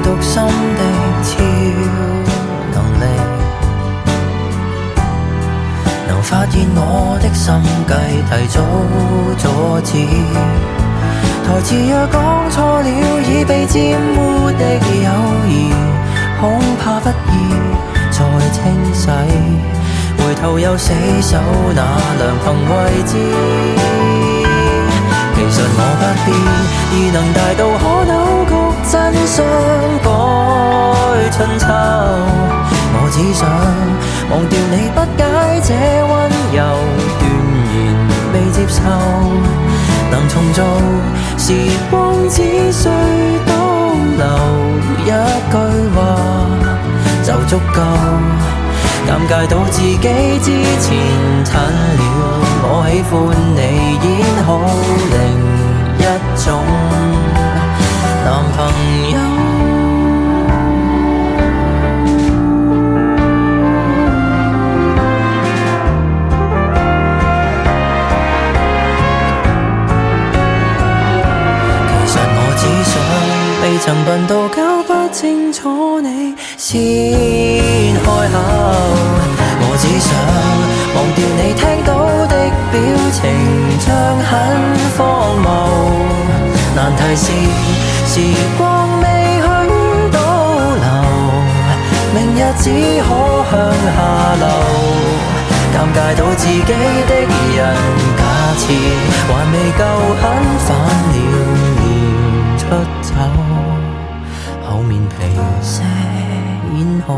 獨心的超能力，能發現我的心計，提早阻止。台詞若講錯了，已被沾污的友誼，恐怕不易再清洗。回頭又死守那良朋位置，其實我不必異能大到可扭曲真相改春秋。我只想忘掉你不解這溫柔，斷然未接受。能重做時光，只需多留一句話就足夠。尷尬到自己之前褪了，我喜歡你演好另一種男朋友。其實我只想未曾笨到搞不清楚你先開口，我只想忘掉你聽到的表情，像很荒謬。難題是時光未許倒流，明日只可向下流。尷尬到自己的人，假設還未夠狠，反了面出走，厚面皮些演好。